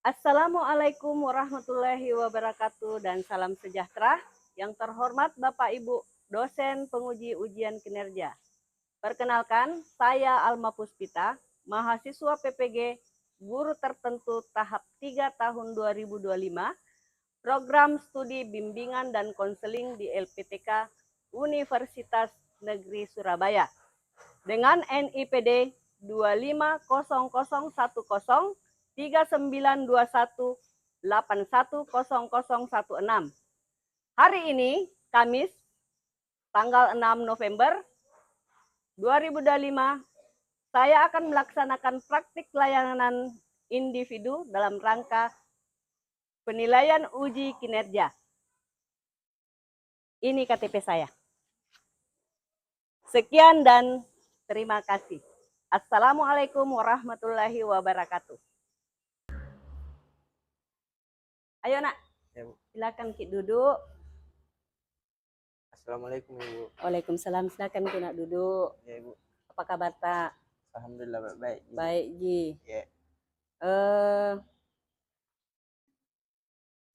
Assalamualaikum warahmatullahi wabarakatuh dan salam sejahtera. Yang terhormat Bapak Ibu dosen penguji ujian kinerja. Perkenalkan, saya Alma Puspita, mahasiswa PPG Guru Tertentu tahap 3 tahun 2025, program studi bimbingan dan konseling di LPTK Universitas Negeri Surabaya dengan NIPD 25010392181016. Hari ini, Kamis, tanggal 6 November 2025, saya akan melaksanakan praktik layanan individu dalam rangka penilaian uji kinerja. Ini KTP saya. Sekian dan terima kasih. Assalamualaikum warahmatullahi wabarakatuh. Ayo nak, Ya, Bu. silakan Ki duduk. Assalamualaikum Ibu. Waalaikumsalam, silakan Ki nak duduk. Ya Ibu. Apa kabar tak? Alhamdulillah baik. Baik Ji. Ya.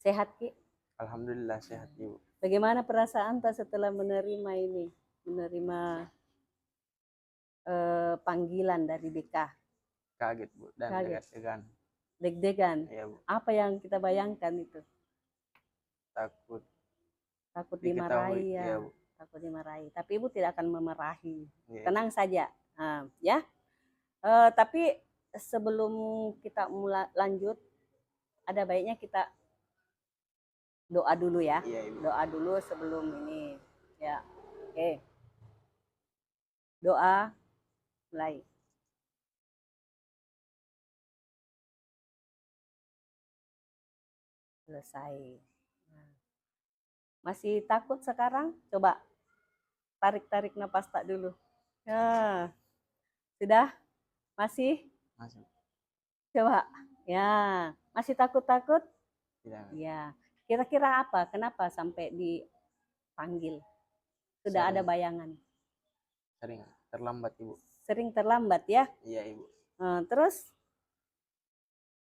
Sehat Ki? Alhamdulillah sehat Ibu. Bagaimana perasaan tak setelah menerima ini? Menerima panggilan dari BK? Kaget Bu dan Kaget. deg-degan. Deg-degan? Ya Bu. Apa yang kita bayangkan itu? Takut Takut diketahui. dimarahi ya? Ya Bu. Takut dimarahi. Tapi Ibu tidak akan memarahi. Ya. Tenang saja. Ya. Tapi sebelum kita mulai lanjut, ada baiknya kita doa dulu ya. Iya, Ibu. Doa dulu sebelum ini. Ya. Oke. Doa mulai. Selesai. Nah. Masih takut sekarang? Coba tarik-tarik napas tak dulu. Ya. Sudah? Masih? Masuk. Coba. Ya. Masih takut-takut? Tidak. Ya. Kira-kira apa? Kenapa sampai dipanggil? Sudah ada bayangan? Sering terlambat Ibu. Sering terlambat ya? Iya Ibu. Terus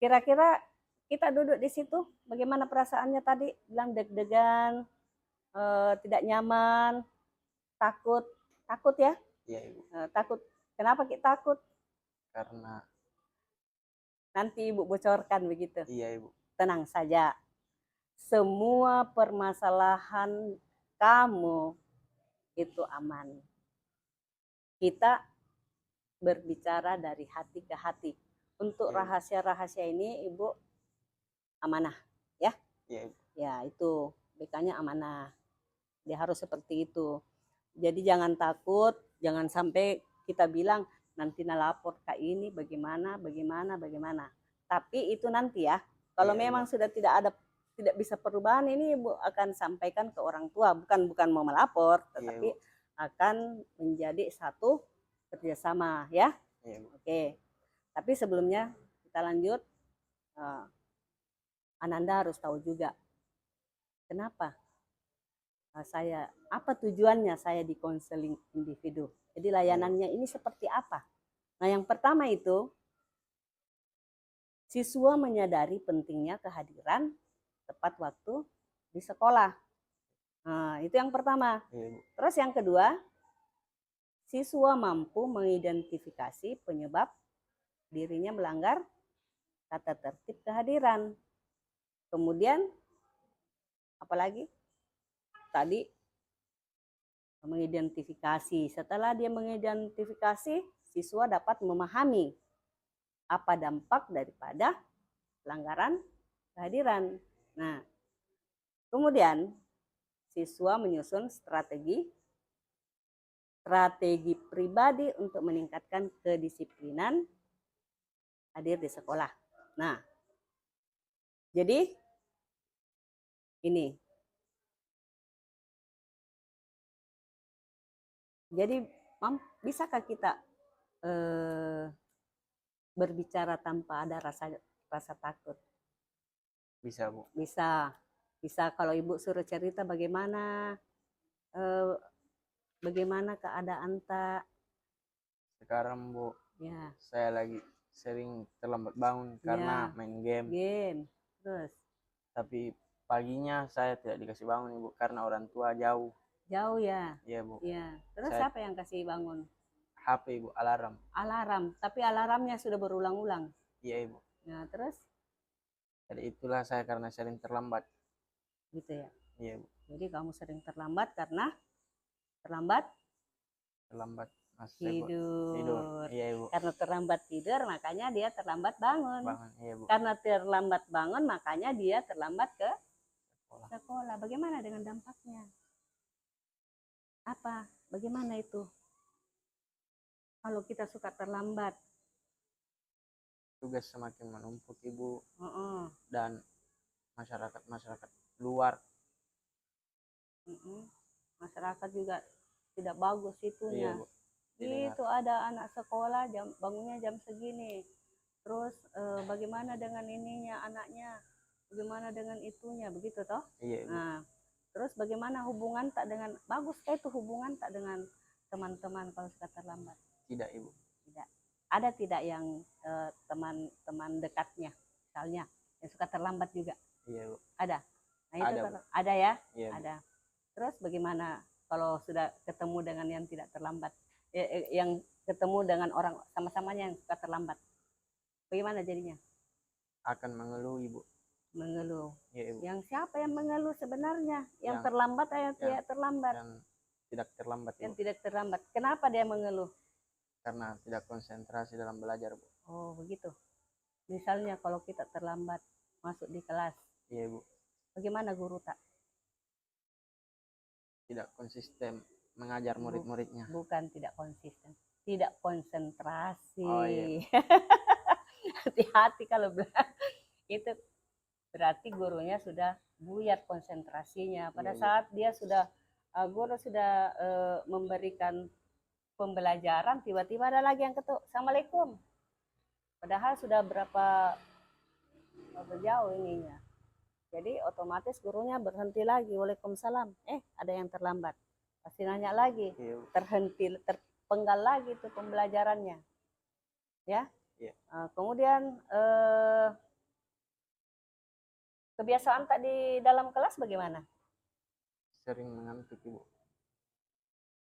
kira-kira kita duduk di situ, bagaimana perasaannya tadi? Bilang deg-degan, tidak nyaman, takut ya? Iya Ibu. Takut. Kenapa kita takut? Karena nanti Ibu bocorkan begitu. iya Ibu. Tenang saja. Semua permasalahan kamu itu aman. Kita berbicara dari hati ke hati. Untuk rahasia-rahasia ini Ibu amanah ya? Iya Ibu. Ya itu BK-nya amanah. Dia harus seperti itu. Jadi jangan takut, jangan sampai kita bilang nanti lapor ke ini bagaimana. Tapi itu nanti ya. Kalau memang sudah tidak bisa perubahan, ini Ibu akan sampaikan ke orang tua, bukan mau melapor, tetapi akan menjadi satu kerjasama ya. Oke. Tapi sebelumnya kita lanjut. Ananda harus tahu juga kenapa apa tujuannya saya di konseling individu. Jadi layanannya ini seperti apa? Nah, yang pertama itu siswa menyadari pentingnya kehadiran tepat waktu di sekolah. Nah, itu yang pertama. Terus yang kedua, siswa mampu mengidentifikasi penyebab dirinya melanggar tata tertib kehadiran. Kemudian apalagi? Tadi mengidentifikasi. Setelah dia mengidentifikasi, siswa dapat memahami apa dampak daripada pelanggaran kehadiran. Nah, kemudian siswa menyusun strategi pribadi untuk meningkatkan kedisiplinan hadir di sekolah. Nah, jadi ini. Jadi bisakah kita berbicara tanpa ada rasa takut? Bisa Bu. Bisa kalau Ibu suruh cerita bagaimana keadaan tak sekarang Bu. Ya. Saya lagi sering terlambat bangun karena Iya. main game. Game. Terus Tapi paginya saya tidak dikasih bangun ibu karena orang tua jauh. jauh ya. Iya bu. Iya. Terus Saya siapa yang kasih bangun? HP ibu, alarm. Alarm. Tapi alarmnya sudah berulang-ulang. Iya ibu. Nah, terus Jadi itulah saya karena sering terlambat. gitu ya. Iya bu. Jadi kamu sering terlambat karena terlambat Terlambat masuk tidur. tidur. Iya ibu. Karena terlambat tidur, makanya dia terlambat bangun. Bangun. Iya bu. Karena terlambat bangun, makanya dia terlambat ke Sekolah. sekolah. Bagaimana dengan dampaknya? Apa? Bagaimana itu? Kalau kita suka terlambat. Tugas semakin menumpuk ibu Heeh. dan masyarakat luar. Masyarakat juga tidak bagus Iya itunya. bu. Didengar. Itu ada anak sekolah bangunnya jam segini. Terus bagaimana dengan ininya anaknya? Bagaimana dengan itunya? Begitu toh? Iya ibu. Nah, terus bagaimana hubungan tak dengan bagus itu hubungan tak dengan teman-teman kalau suka terlambat? Tidak ibu. Tidak. Ada tidak yang teman-teman dekatnya misalnya yang suka terlambat juga? Iya bu. Ada. Nah, itu Ada, Bu. ada ya? Iya bu. Ada. Terus bagaimana kalau sudah ketemu dengan yang tidak terlambat? Yang ketemu dengan orang sama-samanya yang suka terlambat. Bagaimana jadinya? Akan mengeluh ibu. Mengeluh. Iya ibu. Yang siapa yang mengeluh sebenarnya? Yang Yang- terlambat atau yang tidak terlambat? Yang tidak terlambat Yang ibu. tidak terlambat. Kenapa dia mengeluh? Karena tidak konsentrasi dalam belajar bu. Oh, begitu. Misalnya kalau kita terlambat masuk di kelas, Iya bu. bagaimana guru tak? Tidak konsisten mengajar murid-muridnya. Bukan tidak konsisten, tidak konsentrasi. Oh, iya. Hati-hati kalau itu berarti gurunya sudah buyar konsentrasinya. Pada Iya, saat dia sudah guru sudah memberikan pembelajaran, tiba-tiba ada lagi yang ketuk, Assalamualaikum. Padahal sudah berapa jauh ininya. Jadi otomatis gurunya berhenti lagi, Waalaikumsalam. Ada yang terlambat. Pasti nanya lagi, Iya bu. terpenggal lagi tuh pembelajarannya. Ya. Iya. Kemudian kebiasaan tak di dalam kelas bagaimana? Sering mengantuk ibu.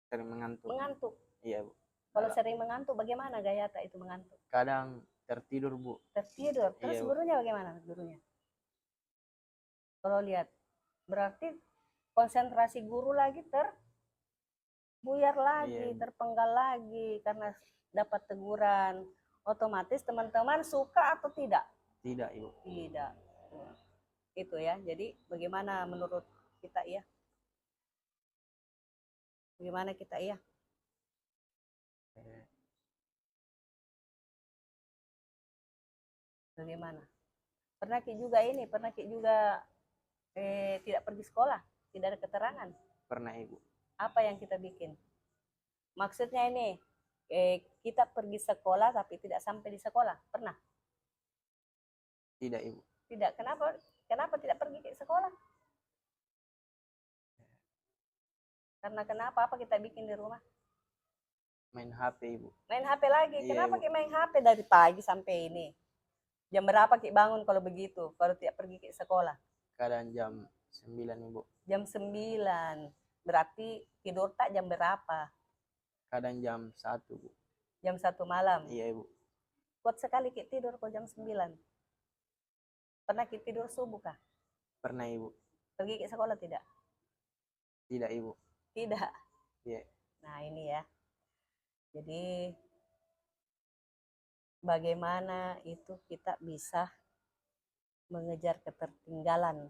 Sering mengantuk. Mengantuk. Iya bu. Kalau sering mengantuk bagaimana gaya tak itu mengantuk? Kadang tertidur bu. Tertidur. Terus Iya, Bu. gurunya bagaimana gurunya? Kalau lihat berarti konsentrasi guru lagi terbuyar lagi, Iya. terpenggal lagi karena dapat teguran. Otomatis teman-teman suka atau tidak? Tidak ibu. Tidak. Itu ya. Jadi bagaimana menurut kita ya? Bagaimana kita ya? Bagaimana? Pernah Ki juga tidak pergi sekolah, tidak ada keterangan. Pernah ibu. Apa yang kita bikin? Maksudnya ini kita pergi sekolah tapi tidak sampai di sekolah. Pernah? Tidak ibu. Tidak. Kenapa tidak pergi ke sekolah? Karena kenapa? Apa kita bikin di rumah? Main HP ibu. Main HP lagi. Iya, Kenapa Ibu. Ki main HP dari pagi sampai ini? Jam berapa Ki bangun kalau begitu? Kalau tidak pergi ke sekolah? Kadang jam 9 ibu. Jam 9. Berarti tidur tak jam berapa? Kadang jam 1 bu. Jam 1 malam. Iya ibu. Kuat sekali Ki tidur kok jam 9. Pernah Ki tidur subuh kah? Pernah ibu. Pergi ke sekolah tidak? Tidak ibu. Tidak. Iya. Nah ini ya. Jadi bagaimana itu kita bisa mengejar ketertinggalan?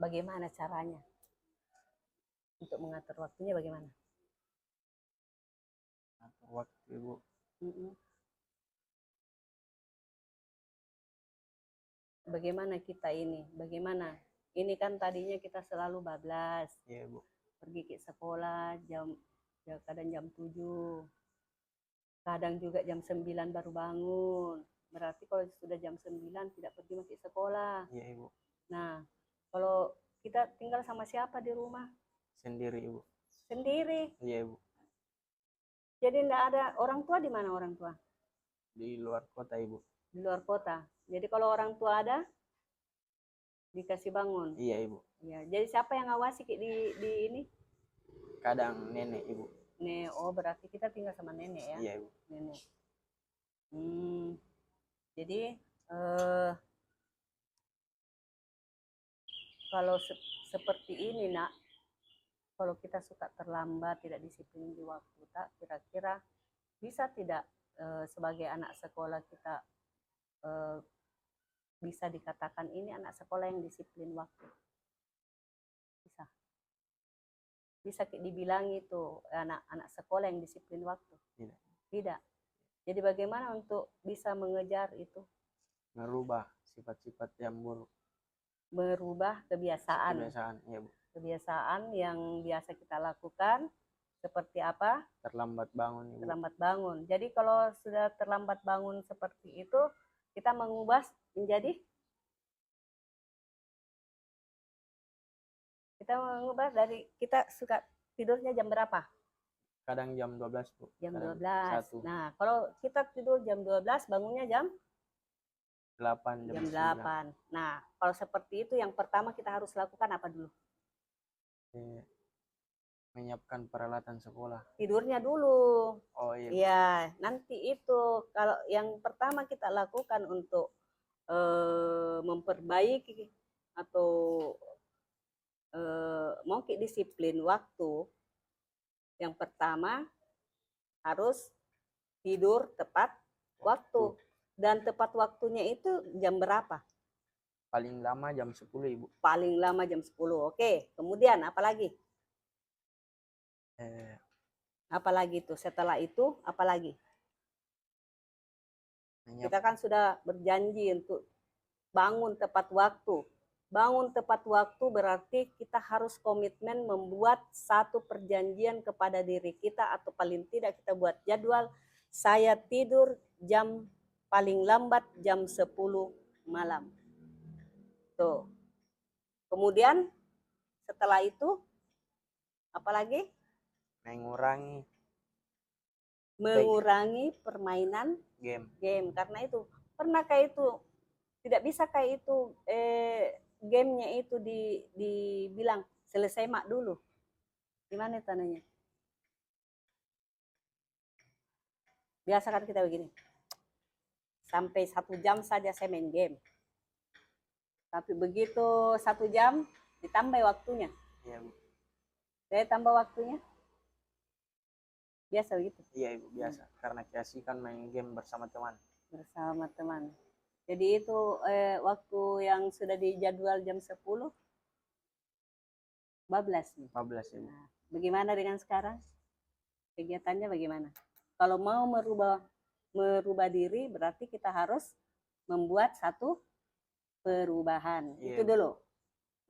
Bagaimana caranya? Untuk mengatur waktunya bagaimana? Atur waktu ibu. Bagaimana kita ini? Bagaimana? Ini kan tadinya kita selalu bablas. Iya ibu. Pergi ke sekolah kadang jam 7. Kadang juga jam 9 baru bangun. Berarti kalau sudah jam 9 tidak pergi masuk sekolah. Iya ibu. Nah, kalau kita tinggal sama siapa di rumah? Sendiri ibu. Sendiri. Iya ibu. Jadi enggak ada orang tua. Di mana orang tua? di luar kota Ibu. Di luar kota. Jadi kalau orang tua ada dikasih bangun. Iya Ibu. Ya, jadi siapa yang ngawasi Ki, di ini? Kadang nenek Ibu. Oh berarti kita tinggal sama nenek ya? Iya Ibu. Nenek. Jadi kalau seperti ini nak, kalau kita suka terlambat, tidak disiplin di waktu, tak kira-kira bisa tidak sebagai anak sekolah kita bisa dikatakan ini anak sekolah yang disiplin waktu? Bisa. Bisa dibilang itu anak-anak sekolah yang disiplin waktu? Tidak. Tidak. Jadi bagaimana untuk bisa mengejar itu? Merubah sifat-sifat yang buruk. Merubah kebiasaan. Kebiasaan, iya Bu. Kebiasaan yang biasa kita lakukan seperti apa? Terlambat bangun Ibu. Terlambat bangun. Jadi kalau sudah terlambat bangun seperti itu, kita mengubah menjadi dari kita suka tidurnya jam berapa? Kadang jam 12 Bu. Jam Kadang 12. 1. Nah, kalau kita tidur jam 12, bangunnya jam 8, jam 9. 8. Nah, kalau seperti itu yang pertama kita harus lakukan apa dulu? Menyiapkan peralatan sekolah. Tidurnya dulu. Oh iya. Iya, nanti itu kalau yang pertama kita lakukan untuk memperbaiki atau mungkin disiplin waktu, yang pertama harus tidur tepat waktu. Dan tepat waktunya itu jam berapa? Paling lama jam 10 Ibu. Paling lama jam 10. Oke, kemudian apa lagi? Apalagi tuh setelah itu apalagi? Kita kan sudah berjanji untuk bangun tepat waktu. Bangun tepat waktu berarti kita harus komitmen membuat satu perjanjian kepada diri kita, atau paling tidak kita buat jadwal, saya tidur jam paling lambat jam 10 malam. Tuh. Kemudian setelah itu apalagi? Mengurangi permainan game. Karena itu pernah kayak itu tidak bisa kayak itu gamenya itu dibilang selesai mak dulu. Gimana tandanya? Biasa kan kita begini, sampai 1 jam saja saya main game, tapi begitu 1 jam ditambah waktunya. Iya Bu. Saya tambah waktunya. Biasa begitu? Iya Ibu, biasa. Karena keasikan main game bersama teman. Bersama teman. Jadi itu waktu yang sudah dijadwal jam 10, bablas nih. Bablas Ibu. Nah, bagaimana dengan sekarang? Kegiatannya bagaimana? Kalau mau merubah diri, berarti kita harus membuat satu perubahan. Iya. Itu dulu.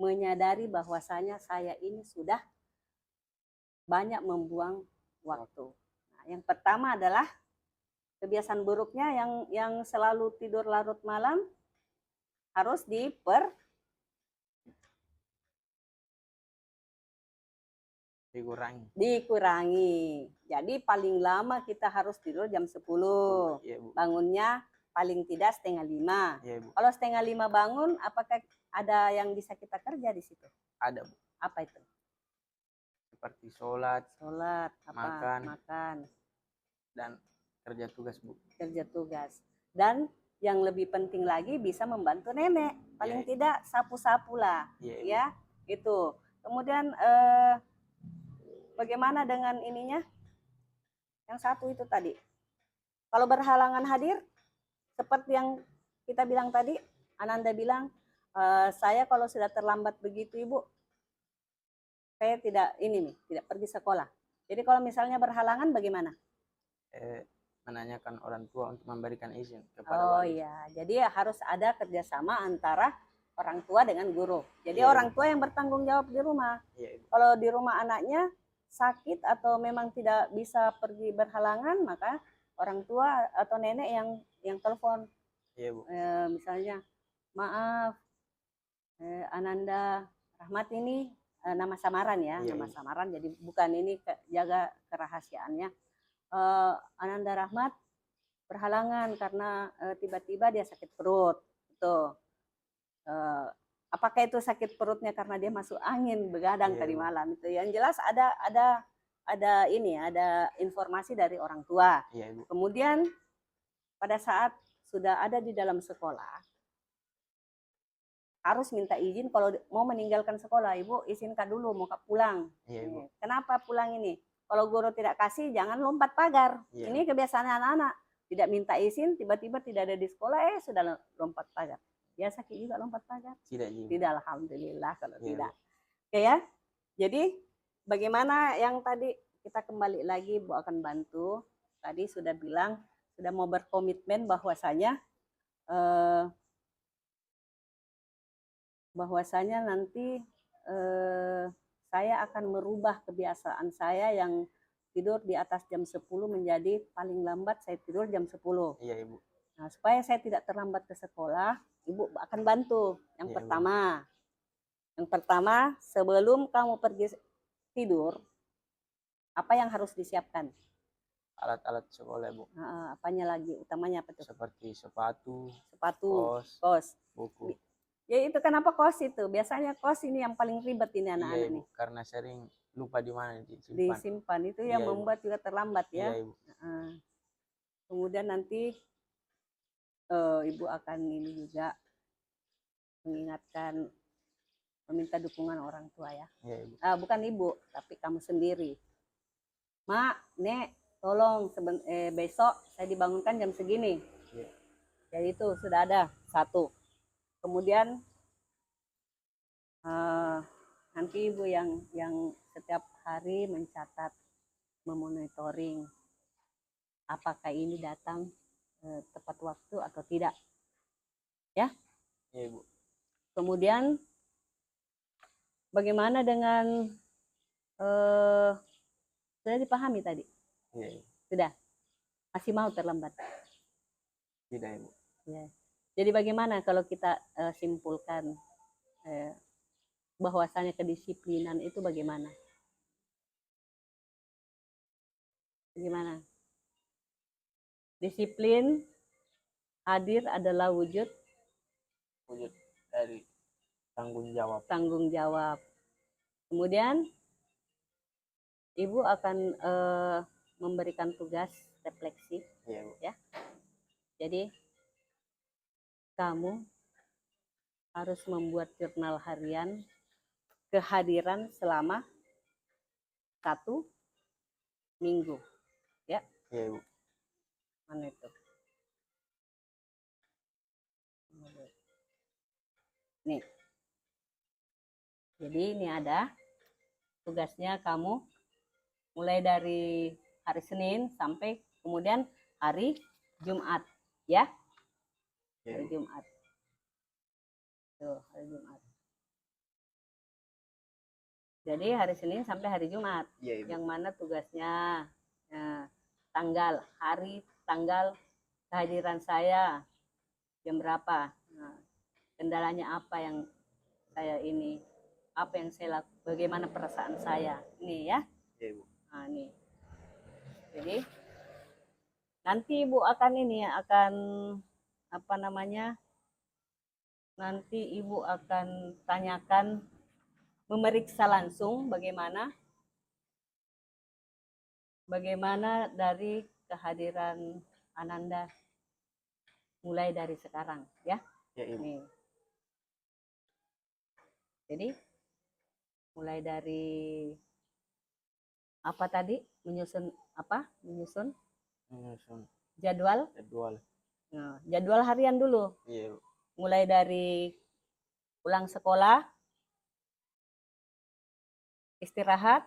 Menyadari bahwasanya saya ini sudah banyak membuang waktu. Nah, yang pertama adalah kebiasaan buruknya yang selalu tidur larut malam harus dikurangi. Jadi paling lama kita harus tidur jam 10. Iya, Bu. Bangunnya paling tidak 4:30. Iya, Bu. Kalau 4:30 bangun, apakah ada yang bisa kita kerja di situ? Ada Bu. Apa itu? Seperti sholat, makan, dan kerja tugas Bu. Kerja tugas. Dan yang lebih penting lagi bisa membantu nenek. Paling tidak sapu-sapu lah. Ya, itu. Kemudian bagaimana dengan ininya? Yang satu itu tadi. Kalau berhalangan hadir, seperti yang kita bilang tadi, Ananda bilang, saya kalau sudah terlambat begitu Ibu, saya tidak pergi sekolah. Jadi kalau misalnya berhalangan bagaimana? Menanyakan orang tua untuk memberikan izin kepada wali. Iya, jadi harus ada kerjasama antara orang tua dengan guru. Jadi orang tua yang bertanggung jawab di rumah. Kalau di rumah anaknya sakit atau memang tidak bisa pergi berhalangan, maka orang tua atau nenek yang telepon. Iya Bu. Misalnya, maaf, Ananda Rahmat ini nama samaran ya, nama samaran. Jadi bukan ini jaga kerahasiaannya. Ananda Rahmat, berhalangan karena tiba-tiba dia sakit perut. Gitu. Apakah itu sakit perutnya karena dia masuk angin begadang Iya, tadi Ibu. malam itu? Yang jelas ada informasi dari orang tua. Iya, Ibu. Kemudian pada saat sudah ada di dalam sekolah, harus minta izin kalau mau meninggalkan sekolah. Ibu izinkan dulu mau pulang. Iya, Ibu. Kenapa pulang ini? Kalau guru tidak kasih, jangan lompat pagar. Iya. Ini kebiasaan anak-anak. Tidak minta izin, tiba-tiba tidak ada di sekolah, sudah lompat pagar. Ya sakit juga lompat pagar? Tidak, Ibu. Tidak, alhamdulillah kalau Iya, tidak. Bu. Oke ya. Jadi bagaimana yang tadi kita kembali lagi, Bu akan bantu. Tadi sudah bilang, sudah mau berkomitmen bahwasanya nanti saya akan merubah kebiasaan saya yang tidur di atas jam 10 menjadi paling lambat saya tidur jam 10. Iya, Ibu. Nah, supaya saya tidak terlambat ke sekolah, Ibu akan bantu. Yang Iya, pertama, sebelum kamu pergi tidur, apa yang harus disiapkan? Alat-alat sekolah, Bu. Apanya lagi? Utamanya apa tuh? Seperti sepatu, Sepatu, kos, kos. buku. Ya itu kenapa kos itu? Biasanya kos ini yang paling ribet ini anak-anak Iya, Ibu. nih. Karena sering lupa di mana disimpan. Disimpan itu yang Iya, Ibu. membuat juga terlambat ya. Iya, Ibu. Kemudian nanti Ibu akan ini juga mengingatkan, meminta dukungan orang tua ya. Iya, Ibu. Bukan Ibu, tapi kamu sendiri. Mak, Nek, tolong besok saya dibangunkan jam segini. Iya. Jadi itu sudah ada satu. Kemudian nanti Ibu yang setiap hari mencatat, memonitoring apakah ini datang tepat waktu atau tidak. Ya. Iya, Ibu. Kemudian bagaimana dengan sudah dipahami tadi? Iya, Ibu. Sudah. Masih mau terlambat? Tidak, Ibu. Ya. Jadi bagaimana kalau kita simpulkan bahwasanya kedisiplinan itu bagaimana? Bagaimana? Disiplin hadir adalah wujud dari tanggung jawab. Tanggung jawab. Kemudian Ibu akan memberikan tugas refleksi. Iya, Bu. Ya. Jadi kamu harus membuat jurnal harian kehadiran selama 1 minggu. Ya. Iya, Ibu. Mana itu? Nih. Jadi ini ada tugasnya kamu mulai dari hari Senin sampai kemudian hari Jumat, ya. Iya, Hari Bu. Jumat. Tuh, hari Jumat. Jadi hari Senin sampai hari Jumat. Iya, Ibu. Yang mana tugasnya tanggal kehadiran saya jam berapa. Nah, kendalanya apa yang saya ini, apa yang saya lakukan, bagaimana perasaan saya. Ini ya. Iya, Ibu. Nah, nih. Jadi nanti Ibu akan ini ya, akan apa namanya? Nanti Ibu akan tanyakan, memeriksa langsung bagaimana dari kehadiran Ananda mulai dari sekarang ya. Iya, Ibu. Nih. Jadi mulai dari apa tadi, menyusun jadwal. Nah, jadwal harian dulu. Iya, Bu. Mulai dari pulang sekolah, istirahat,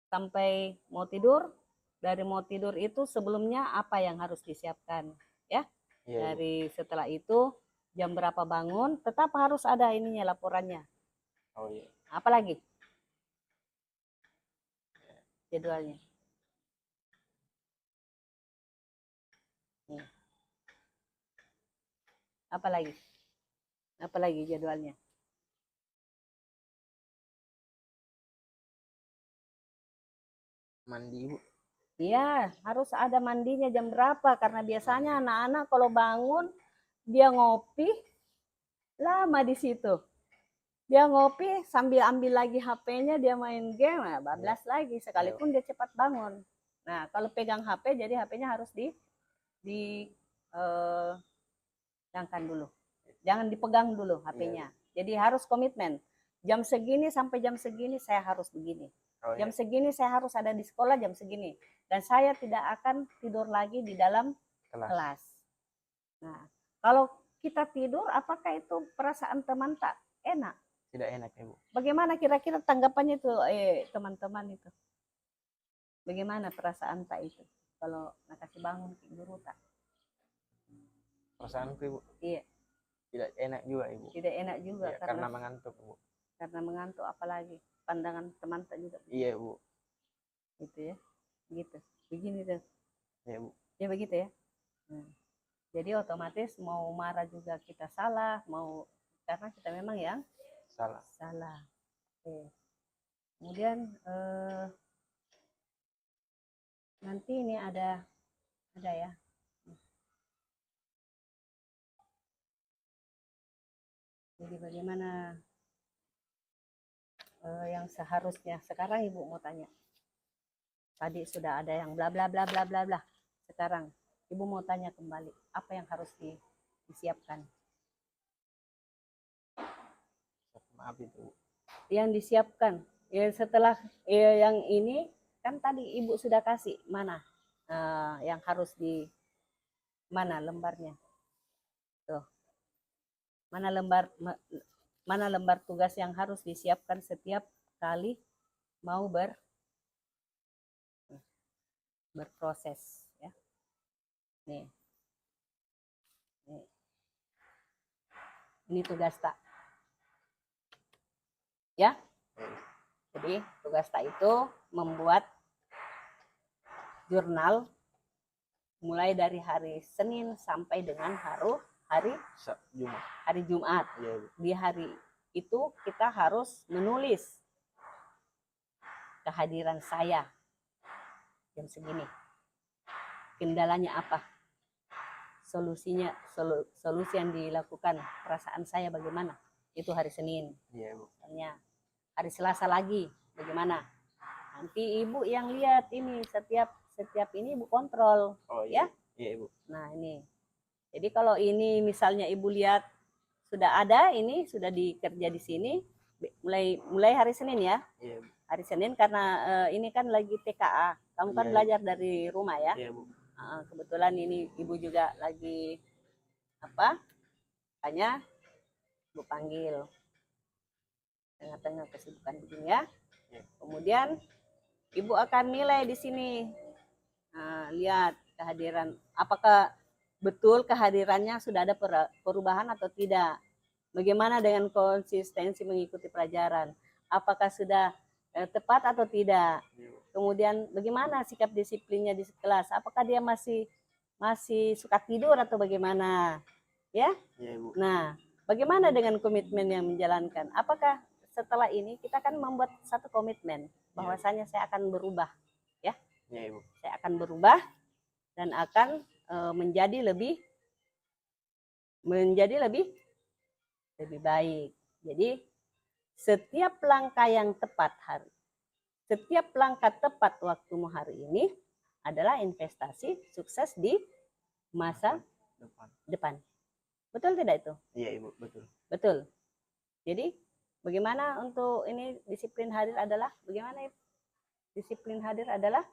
sampai mau tidur. Dari mau tidur itu sebelumnya apa yang harus disiapkan ya. Iya, Bu. Dari setelah itu jam berapa bangun, tetap harus ada ininya, laporannya. Oh iya. Apa lagi jadwalnya? Apa lagi jadwalnya? Mandi, Bu. Iya, harus ada mandinya jam berapa karena biasanya anak-anak kalau bangun dia ngopi lama di situ. Dia ngopi sambil ambil lagi HP-nya, dia main game, nah, bablas lagi sekalipun dia cepat bangun. Nah, kalau pegang HP jadi HP-nya harus di eh, jangan dulu. Jangan dipegang dulu HP-nya. Jadi harus komitmen. Jam segini sampai jam segini saya harus begini. Oh, Jam iya. segini saya harus ada di sekolah jam segini. Dan saya tidak akan tidur lagi di dalam Kelas. kelas. Nah, kalau kita tidur, apakah itu perasaan teman tak enak? Tidak enak Ibu. Bagaimana kira-kira tanggapannya itu teman-teman itu? Bagaimana perasaan tak itu? Kalau nak kasih bangun guru tak? Perasaanku Ibu Iya, tidak enak juga Ibu. tidak enak juga Iya, karena mengantuk Ibu. karena mengantuk, apalagi pandangan teman tak juga Iya Ibu. gitu ya, gitu. Begini tuh, Iya Bu. ya begitu ya. Nah, jadi otomatis mau marah juga kita salah, mau karena kita memang yang Salah. salah. Oke. Kemudian nanti ini ada ya. Jadi bagaimana yang seharusnya sekarang Ibu mau tanya. Tadi sudah ada yang bla bla bla bla bla bla. Sekarang Ibu mau tanya kembali, apa yang harus disiapkan? Maaf itu. Yang disiapkan ya setelah ya, yang ini kan tadi Ibu sudah kasih mana yang harus di mana lembarnya tuh, mana lembar tugas yang harus disiapkan setiap kali mau berproses ya. Nih, nih. Ini tugas tak ya. Jadi tugas tak itu membuat jurnal mulai dari hari Senin sampai dengan hari Jumat. hari Jumat. Iya Bu. Di hari itu kita harus menulis kehadiran saya jam segini. Kendalanya apa? Solusinya, solusi yang dilakukan, perasaan saya bagaimana? Itu hari Senin. Iya Bu. Misalnya hari Selasa lagi bagaimana? Nanti Ibu yang lihat ini setiap ini Ibu kontrol. Oh ya. Iya Ibu. Nah, ini. Jadi kalau ini misalnya Ibu lihat sudah ada, ini sudah dikerja di sini mulai hari Senin ya. Iya Bu. Hari Senin karena ini kan lagi TKA. Kamu kan Iya, belajar dari rumah ya. Iya Bu. Kebetulan ini Ibu juga lagi apa? Hanya Ibu panggil tengah-tengah kesibukan begini ya. Iya. Kemudian Ibu akan nilai di sini. Lihat kehadiran, apakah betul kehadirannya sudah ada perubahan atau tidak. Bagaimana dengan konsistensi mengikuti pelajaran? Apakah sudah tepat atau tidak? Kemudian bagaimana sikap disiplinnya di kelas? Apakah dia masih suka tidur atau bagaimana? Ya? Iya Bu. Nah, bagaimana dengan komitmen yang menjalankan? Apakah setelah ini kita akan membuat satu komitmen bahwasanya saya akan berubah, ya? Iya Ibu. Saya akan berubah dan akan menjadi lebih baik. Jadi setiap langkah yang tepat setiap langkah tepat waktumu hari ini adalah investasi sukses di masa depan. Betul tidak itu? Iya Ibu, betul. Betul. Jadi bagaimana untuk ini disiplin hadir adalah bagaimana? Disiplin hadir adalah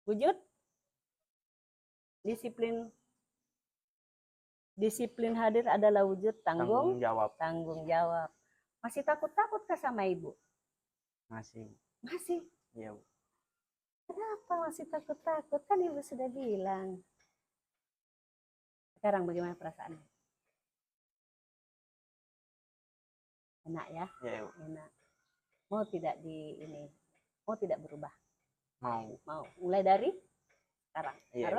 wujud disiplin hadir adalah wujud tanggung jawab. Masih takut-takutkah sama Ibu? Masih. Masih. Iya Bu. Kenapa masih takut-takut? Kan Ibu sudah bilang. Sekarang bagaimana perasaannya? Enak ya? Iya Bu. Enak. Mau tidak mau tidak berubah? Mau. Mulai dari sekarang. Iya,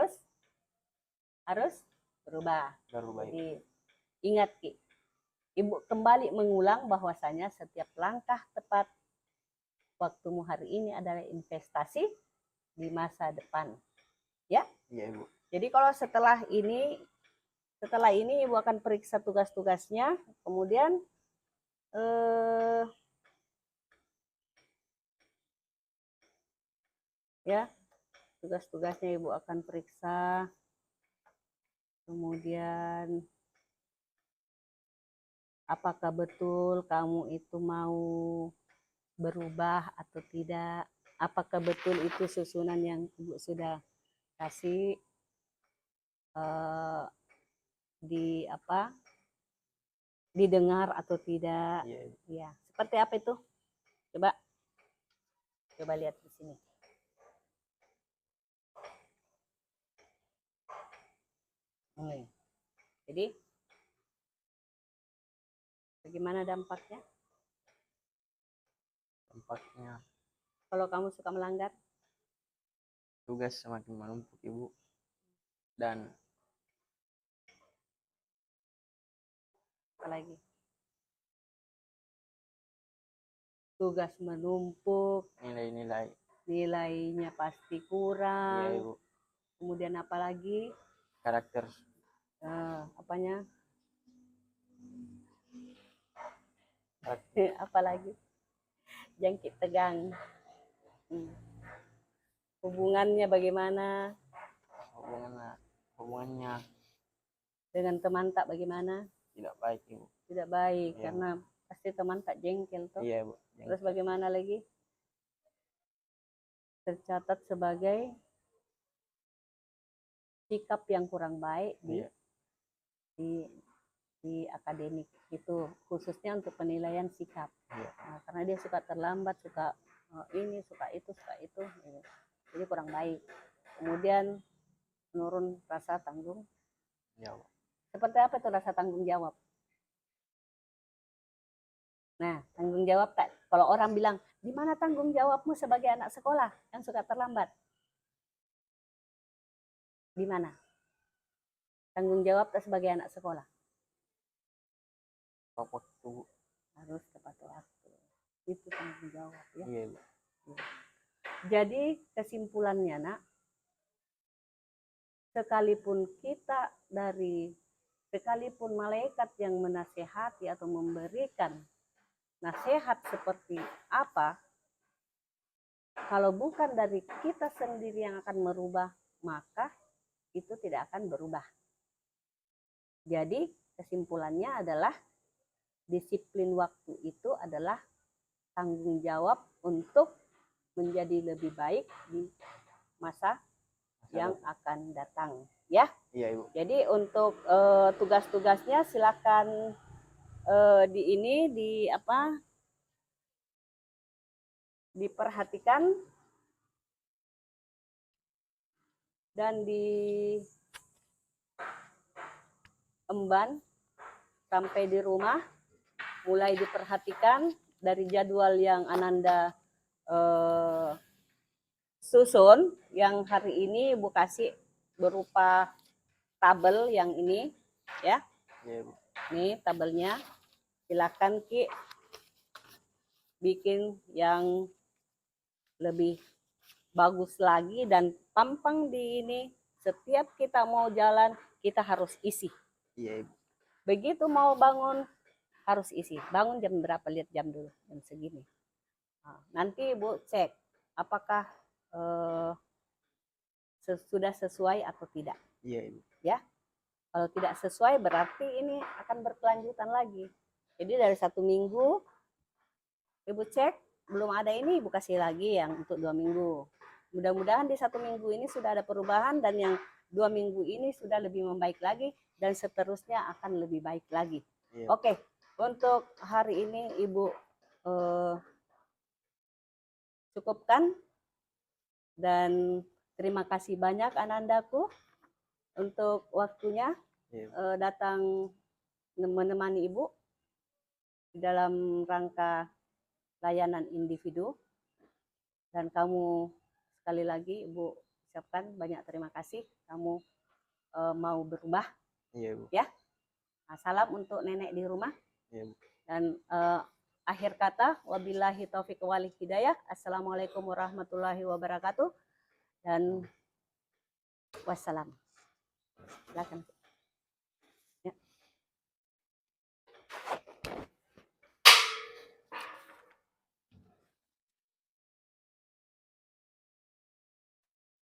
Harus berubah. Baik. Jadi ingat Ki, Ibu kembali mengulang bahwasanya setiap langkah tepat waktumu hari ini adalah investasi di masa depan. Ya. Iya Ibu. Jadi kalau setelah ini Ibu akan periksa tugas-tugasnya, kemudian ya, tugas-tugasnya Ibu akan periksa, kemudian apakah betul kamu itu mau berubah atau tidak, apakah betul itu susunan yang Ibu sudah kasih didengar atau tidak. Iya Ibu. Ya, seperti apa itu? Coba lihat di sini. Jadi bagaimana dampaknya? Dampaknya Kalau kamu suka melanggar, tugas semakin menumpuk Ibu, dan apalagi tugas menumpuk, nilainya pasti iya kurang. Ibu, Kemudian apalagi karakter apalagi jangkit tegang. Hubungannya bagaimana? Hubungannya Dengan teman tak bagaimana? tidak baik Ibu. Tidak baik, Iya. karena pasti teman tak jengkel toh. Iya Ibu. Terus bagaimana lagi? Tercatat sebagai sikap yang kurang baik Iya. di akademik itu, khususnya untuk penilaian sikap. Iya. Nah, karena dia suka terlambat, suka ini, suka itu, jadi kurang baik. Kemudian menurun rasa tanggung jawab. Seperti apa itu rasa tanggung jawab? Nah, tanggung jawab, kalau orang bilang, di mana tanggung jawabmu sebagai anak sekolah yang suka terlambat? Di mana? Tanggung jawab sebagai anak sekolah? Tepat waktu. Harus tepat waktu. Itu tanggung jawab ya. Iya Ibu. Jadi kesimpulannya nak, sekalipun malaikat yang menasehati atau memberikan nasihat seperti apa, kalau bukan dari kita sendiri yang akan merubah, maka itu tidak akan berubah. Jadi kesimpulannya adalah disiplin waktu itu adalah tanggung jawab untuk menjadi lebih baik di masa yang akan datang, ya. Iya Ibu. Jadi untuk tugas-tugasnya silakan diperhatikan dan diemban sampai di rumah, mulai diperhatikan dari jadwal yang Ananda susun, yang hari ini Ibu kasih berupa tabel yang ini ya. Iya Ibu. Nih tabelnya, silakan Ki bikin yang lebih bagus lagi dan pampang di ini. Setiap kita mau jalan kita harus isi. Iya Ibu. Begitu mau bangun harus isi. Bangun jam berapa, lihat jam dulu, jam segini. Nah, nanti Ibu cek apakah sudah sesuai atau tidak. Iya Ibu. Ya, kalau tidak sesuai berarti ini akan berkelanjutan lagi. Jadi dari 1 minggu Ibu cek belum ada ini, Ibu kasih lagi yang untuk 2 minggu. Mudah-mudahan di 1 minggu ini sudah ada perubahan dan yang 2 minggu ini sudah lebih membaik lagi dan seterusnya akan lebih baik lagi. Iya. Oke, untuk hari ini Ibu cukupkan dan terima kasih banyak Anandaku untuk waktunya datang menemani Ibu di dalam rangka layanan individu, dan kamu sekali lagi Ibu ucapkan banyak terima kasih kamu mau berubah. Iya Bu. Ya. Nah, salam untuk nenek di rumah. Iya Bu. Dan akhir kata wabillahi taufiq wal hidayah. Assalamualaikum warahmatullahi wabarakatuh. dan wassalam. Silakan.